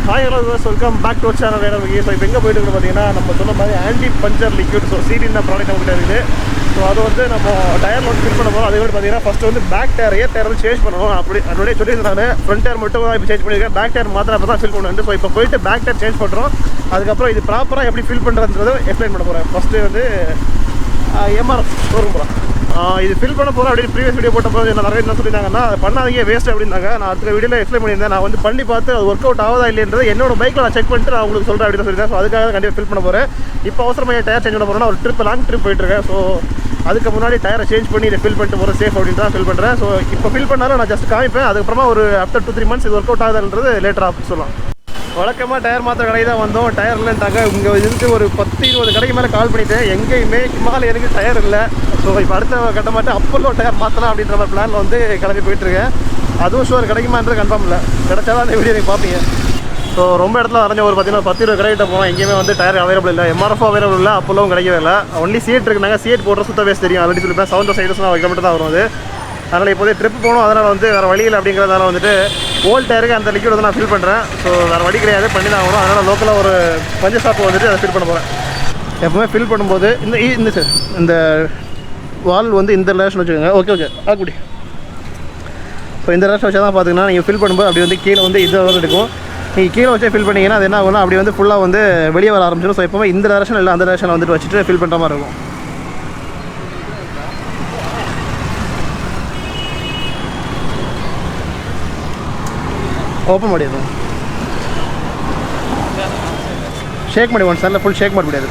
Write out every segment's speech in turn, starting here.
Hi hello viewers, welcome back to our channel. So இப்போ எங்கே போயிட்டு இருக்கோம் பார்த்தீங்கன்னா நம்ம சொன்ன மாதிரி anti puncture liquid so sealing product நம்மகிட்ட இருக்குது. ஸோ அது வந்து நம்ம டயர் வந்து ஃபில் பண்ண போகிறோம். அதே மாதிரி பார்த்தீங்கன்னா ஃபஸ்ட்டு வந்து பேக் டயர் ஏர் டயர் வந்து சேஞ்ச் பண்ணணும். அப்படி அதோடய சொல்லியிருந்தாங்க ஃப்ரண்ட் டயர் மட்டும் இப்போ சேஞ்ச் பண்ணியிருக்கேன். பேக் டயர் மாத்திரம் அப்போ தான் ஃபில் பண்ணுவேன். ஸோ இப்போ போயிட்டு பேக் டயர் சேஞ்ச் பண்ணுறோம். அதுக்கப்புறம் இது ப்ராப்பராக எப்படி ஃபில் பண்ணுறதுன்றதை எக்ஸ்பிளைன் பண்ண போகிறேன். ஃபஸ்ட்டு வந்து எம்ஆர்எஃப் ஷோரூம் போகிறோம். இது ஃபில் பண்ண போகிறோம் அப்படின்னு ப்ரீவியஸ் வீடியோ போட்ட போது என்ன நிறைய என்ன சொல்லியிருந்தாங்கன்னா அதை பண்ணாதீங்க வேஸ்ட் அப்படின்னாங்க. நான் அடுத்த வீடியோவில் எக்ஸ்பிளைன் பண்ணியிருந்தேன். நான் வந்து பண்ணி பார்த்து அது ஒர்க் அவுட் ஆகுதா இல்லைன்றது என்னோட பைக்கில் நான் செக் பண்ணிட்டு நான் உங்களுக்கு சொல்கிறேன் அப்படின்னு சொல்லியிருக்கேன். ஸோ அதுக்காக கண்டிப்பாக ஃபில் பண்ண போகிறேன். இப்போ அவசரமாக டயர் சேஞ்ச் பண்ண போகிறேன்னா ஒரு ட்ரிப் லாங் ட்ரிப் போயிட்டுருக்கேன். ஸோ அதுக்கு முன்னாடி டயரை சேஞ்ச் பண்ணி இதை ஃபில் பண்ணிட்டு போகிற சேஃப் அப்படின்னு தான் ஃபில் பண்ணுறேன். ஸோ இப்போ ஃபில் பண்ணாலும் நான் ஜஸ்ட் காமிப்பேன். அதுக்கப்புறமா ஒரு ஆஃப்டர் 2-3 months இது ஒர்க் அவுட் ஆகுதுன்றது லேட்டராக சொல்லலாம். வழக்கமாக டயர் மாற்ற கடை தான் வந்தோம். டயர்லன்ட்டாங்க இங்கே இருந்து ஒரு 10-20 கடைக்கு மேலே கால் பண்ணிவிட்டேன். எங்கேயுமே ஹிமாலயனுக்கு டயர் இல்லை. ஸோ இப்போ அடுத்த கட்டமாட்டு அப்போலோ டயர் மாற்றலாம் அப்படின்ற மாதிரி பிளானில் வந்து கிளம்பி போயிட்டுருக்கேன். அதுவும் ஷோர் கிடைக்குமான்றது கன்ஃபார்ம் இல்லை. கிடைச்சாதான் அந்த வீடியோ நீங்கள் பார்ப்பீங்க. ஸோ ரொம்ப இடத்துல வரைஞ்ச ஒரு பார்த்தீங்கன்னா 10-20 கடைக்கிட்ட போனோம். எங்கேயுமே வந்து டயர் அவைலபிள் இல்லை. எம்ஆர்எஃப் அவைலபிள் இல்லை. அப்போலோவும் கிடைக்கவே இல்லை. Only seat இருக்குனாங்க. சீட் போடுற சுத்த வேஸ்ட் தெரியும். ஆல்ரெடி சொல்லிப்பேன் 7 சைடஸ்லாம் கிலோமீட்டர் தான் வரும் அது. அதனால் இப்போதே ட்ரிப் போகணும். அதனால் வந்து வேறு வழியில் அப்படிங்கிறதால வந்துட்டு ஓல்ட் டயருக்கு அந்த லிக்விட் வந்து நான் ஃபில் பண்ணுறேன். ஸோ வேறு வழி கிடையாது, பண்ணி தான் வரும். அதனால் லோக்கலாக ஒரு பஞ்சு ஷாப் வந்துட்டு அதை ஃபில் பண்ண போகிறேன். எப்போவுமே ஃபில் பண்ணும்போது இந்த வால் வந்து இந்த ரிலேஷன் வச்சுக்கோங்க. ஓகே ஆக்குடி. ஸோ இந்த ரிலேஷன் வச்சா தான் பார்த்தீங்கன்னா நீங்கள் ஃபில் பண்ணும்போது அப்படி வந்து கீழே வந்து இது வர இருக்கும். நீங்கள் கீழே வச்சே ஃபில் பண்ணிங்கன்னா அது என்ன ஆகும்னா அப்படி வந்து ஃபுல்லாக வந்து வெளியே வர ஆரம்பிச்சிடும். ஸோ எப்போவுமே இந்த டைரக்ஷன் இல்லை அந்த டைரக்ஷனில் வந்துட்டு வச்சுட்டு ஃபில் பண்ணுற மாதிரி இருக்கும். ஓப்பன் முடியாது, ஷேக் பண்ணி ஒன் சாரில் ஃபுல் ஷேக் பண்ண முடியாது.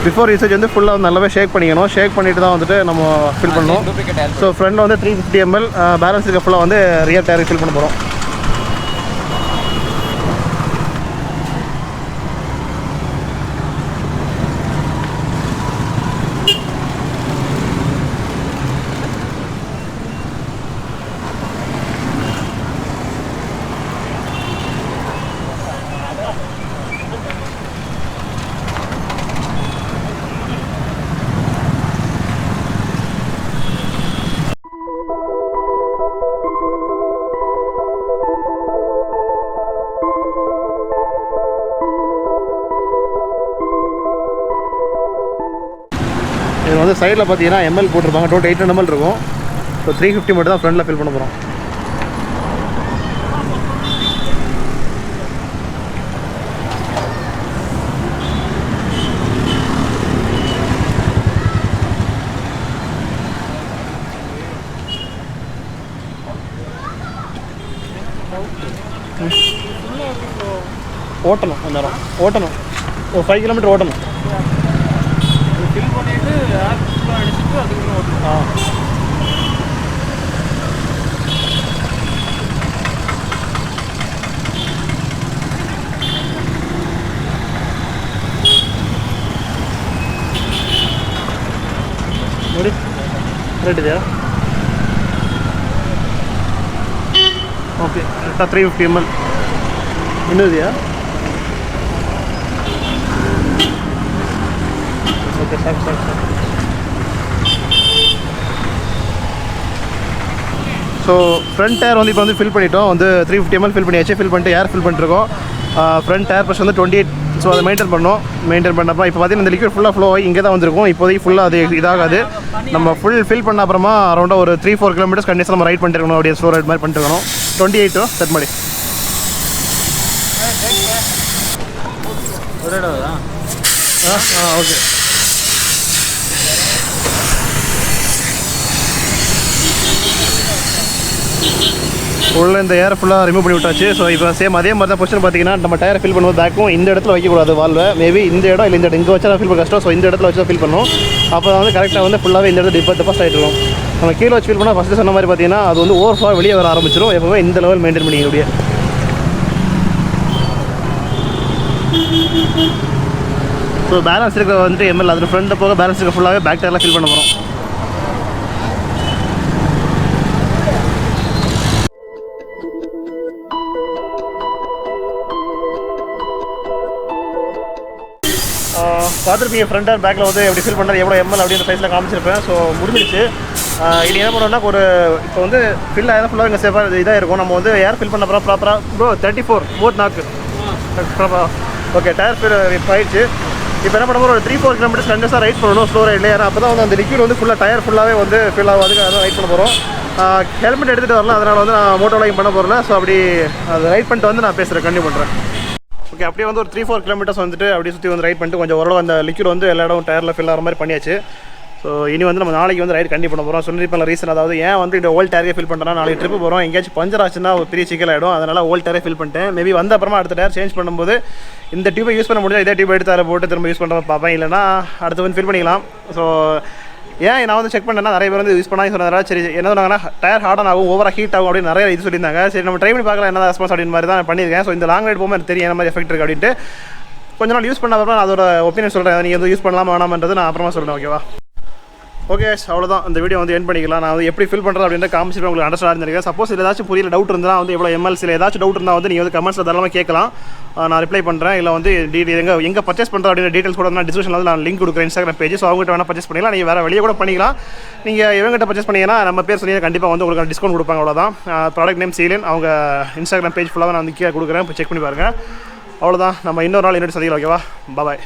பிஃபோர் யூசேஜ் வந்து ஃபுல்லாக வந்து நல்லாவே ஷேக் பண்ணிக்கணும். ஷேக் பண்ணிட்டு தான் வந்துட்டு நம்ம ஃபில் பண்ணணும். ஸோ ஃப்ரண்டில் வந்து 350 ml பேலன்ஸ் இருக்க ஃபுல்லாக வந்து ரியர் டயருக்கு ஃபில் பண்ண போகிறோம். இது வந்து சைடில் பார்த்தீங்கன்னா எம்எல் போட்டிருப்பாங்க. டோட்டல் 800 ml இருக்கும். ஸோ 350 மட்டும் தான் ஃப்ரண்டில் ஃபில் பண்ண போகிறோம். ஓட்டணும் அந்த நேரம் ஓட்டணும். ஒரு 5 kilometer ஓட்டணும். ஃபில் பண்ணிவிட்டு ஏர் ஃபுல்லாக அடிச்சுட்டு அதுக்கப்புறம் ஓட்டணும். ನೋಡಿ ரைட் ಇದೆಯಾ? ಓಕೆ ಕರೆಕ್ಟಾಗಿ 350 ml ಇನ್ನೂ ಇದೆಯಾ? Okay sir. So front tyre வந்து இப்போ வந்து ஃபில் பண்ணிட்டோம். வந்து 350 ml ஃபில் பண்ணியாச்சு. ஃபில் பண்ணிட்டு ஏர் ஃபில் பண்ணிட்டுருக்கோம். ஃப்ரண்ட் டயர் ப்ரெஷர் வந்து 28. ஸோ அதை மெயின்டைன் பண்ணப்போ இப்போ பார்த்தீங்கன்னா இந்த லிக்விட் ஃபுல்லாக ஃப்ளோ ஆகி இங்கே தான் வந்திருக்கும். இப்போதைக்கு ஃபுல்லாக அது இதாகாது. நம்ம ஃபில் பண்ண அப்புறமா அரௌண்டாக ஒரு 3-4 kilometers கண்டிப்பாக நம்ம ரைட் பண்ணிட்டு இருக்கணும். அப்படியே ஸ்லோ ரைட் மாதிரி பண்ணிட்டு இருக்கணும். 28 செட் ಮಾಡಿ. ஓகே. உள்ள இந்த ஏரை ஃபுல்லாக ரிமூவ் பண்ணி விட்டாச்சு. ஸோ இப்போ சேம் அதே மாதிரி தான் பொசிஷன் பார்த்தீங்கன்னா நம்ம டயரை ஃபில் பண்ணும்போது பேக்கும் இந்த இடத்துல வைக்கக்கூடாது. வால்வை மேபி இந்த இடம் இல்லை இந்த இடம் இங்கே வச்சா ஃபில் பண்ண கஷ்டம். ஸோ இந்த இடத்துல வச்சு தான் ஃபில் பண்ணணும். அப்போ வந்து கரெக்டாக வந்து ஃபுல்லாகவே இந்த இடத்துல டெபாசிட் ஆகிட்டு இருக்கும். நம்ம கீழே வச்சு ஃபில் பண்ணால் ஃபஸ்ட்டு சொன்ன மாதிரி பார்த்தீங்கன்னா அது வந்து ஓவர்ஃப்ளோ வெளியே வர ஆரம்பிச்சிடும். எப்போவுமே இந்த லெவல் மெயின்டைன் பண்ணிக்க அப்படியே. ஸோ பேலன்ஸ் இருக்க வந்துட்டு எம்எல் அதில் ஃப்ரண்ட்டில் போக பேலன்ஸ் இருக்க ஃபுல்லாகவே பேக் டயரில் ஃபில் பண்ண போகிறோம். பார்த்துருப்பீங்க ஃப்ரண்ட் அண்ட் பேக்கில் வந்து எப்படி ஃபில் பண்ணுறது எவ்வளோ எம்எல் அப்படின்ற சைஸில் காமிச்சிருப்பேன். ஸோ முடிஞ்சிடுச்சு. இனி என்ன பண்ணோம்னா ஒரு இப்போ வந்து ஃபில் ஆகிதான் ஃபுல்லாக இங்கே சேஃபாக இதாக இருக்கும். நம்ம வந்து ஏர் ஃபில் பண்ண அப்புறம் ப்ராப்பராக ப்ரோ 34 போட் நாக்கு ஓகே டயர் ஃபில் ஆயிடுச்சு. இப்போ என்ன பண்ண போகிறோம், ஒரு 3-4 கிலோமீட்டர்ஸ் கண்டிப்பாக ரைட் பண்ணணும் ஸ்லோ ரைட்லேயே. ஏன்னா அப்போ தான் வந்து அந்த லிக்விட் வந்து ஃபுல்லாக டயர் ஃபுல்லாகவே வந்து ஃபில் ஆகும். அதுக்கு அதான் ரைட் பண்ண போகிறோம். ஹெல்மெட் எடுத்துகிட்டு வரலாம், அதனால் வந்து நான் மோட்டோ லைன் பண்ண போகிறேன். ஸோ அப்படி அது ரைட் பண்ணிட்டு வந்து நான் பேசுகிறேன், கண்டினியூ பண்ணுறேன். ஓகே அப்படியே வந்து ஒரு 3-4 கிலோமீட்டர்ஸ் வந்துட்டு அப்படியே சுற்றி வந்து ரைட் பண்ணிட்டு கொஞ்சம் ஓரளவு அந்த லிக்விட் வந்து எல்லா இடம் டயரில் ஃபில் ஆகிற மாதிரி பண்ணியாச்சு. ஸோ இனி வந்து நம்ம நாளைக்கு வந்து ரைட் கண்டிப்பாக பண்ண போகிறோம். சொல்லியிருப்பேன் ரீசன், அதாவது ஏன் வந்து இந்த ஓல்ட் டயரே ஃபில் பண்ணுறேன்னா, நாளைக்கு ட்ரிப்பு போகிறோம், எங்கேயாச்சும் பஞ்சர் ஆச்சுன்னா ஒரு பெரிய சிக்கல் ஆகிடும். அதனால் ஓல்ட் டயரே ஃபில் பண்ணிட்டேன். மேபி வந்த அப்புறமா அடுத்த டயர் சேஞ்ச் பண்ணும்போது இந்த டியூபை யூஸ் பண்ண முடியாது, இதே டியூப் எடுத்து அதில் போட்டு திரும்ப யூஸ் பண்ணுற பார்ப்பேன். இல்லைனா அடுத்து வந்து ஃபில் பண்ணிக்கலாம். ஸோ ஏன் நான் வந்து செக் பண்ணேன்னா, நிறைய பேர் வந்து யூஸ் பண்ணாங்க சொன்னதால சரி என்ன சொன்னாங்கன்னா டயர் ஹார்டன் ஆகும், ஓவராக ஹீட் ஆகும் அப்படின்னு நிறைய இது சொல்லியிருந்தாங்க. சரி நம்ம ட்ரை பண்ணி பார்க்கலாம் என்ன ரெஸ்பான்ஸ் அப்படின்னு மாதிரி தான் பண்ணியிருக்கேன். ஸோ இந்த லாங் ரைட் போகும்போது எனக்கு தெரியும் என்ன மாதிரி எஃபெக்ட் இருக்குது அப்படின்ட்டு. கொஞ்ச நாள் யூஸ் பண்ண அப்புறம் அதோட ஒப்பீனியன் சொல்கிறேன். நீங்கள் வந்து யூஸ் பண்ணலாமா வேணாமன்றது நான் அப்புறமா சொல்கிறேன். ஓகேவா? ஓகே அவ்வளோதான், இந்த வீடியோ வந்து என் பண்ணிக்கலாம். நான் வந்து எப்படி ஃபில் பண்ணுறது அப்படின்ற காமிச்சு உங்களுக்கு அண்டர்ஸ்டாண்ட் இருக்கேன். சப்போஸ் ஏதாச்சும் புரியல டவுட் இருந்தால் வந்து எவ்வளோ எம்எல்சியில் ஏதாச்சும் டவுட் இருந்தால் வந்து நீங்கள் வந்து கமெண்ட்ஸில் தாராளமாக கேட்கலாம், நான் ரிப்ளை பண்ணுறேன். இல்லை வந்து எங்கே பர்ச்சேஸ் பண்ணுறது அப்படின்ற டீட்டெயில்ஸ் கூட நான் டிஸ்கிரிப்ஷனில் வந்து நான் லிங்க் கொடுக்குறேன் இன்ஸ்டாகிராம் பேஜ். ஸோ அவங்ககிட்ட வேணால் பர்ச்சேஸ் பண்ணிக்கலாம், நீங்கள் வேறு வெளியே கூட பண்ணிக்கலாம். நீங்கள் இவங்ககிட்ட பர்ச்சேஸ் பண்ணிங்கன்னா நம்ம பேர் சொன்னீங்க கண்டிப்பாக வந்து உங்களுக்கு டிஸ்கவுண்ட் கொடுப்பாங்க. அவ்வளோதான். ப்ராடக்ட் நேம் சீலின், அவங்க இன்ஸ்டாகிராம் பேஜ் ஃபுல்லாக நான் வந்து கீழே கொடுக்குறேன், இப்போ செக் பண்ணி பாருங்கள். அவ்வளோதான், நம்ம இன்னொரு நாள் இன்னொரு சந்திக்கலாம். ஓகேவா? பாய்.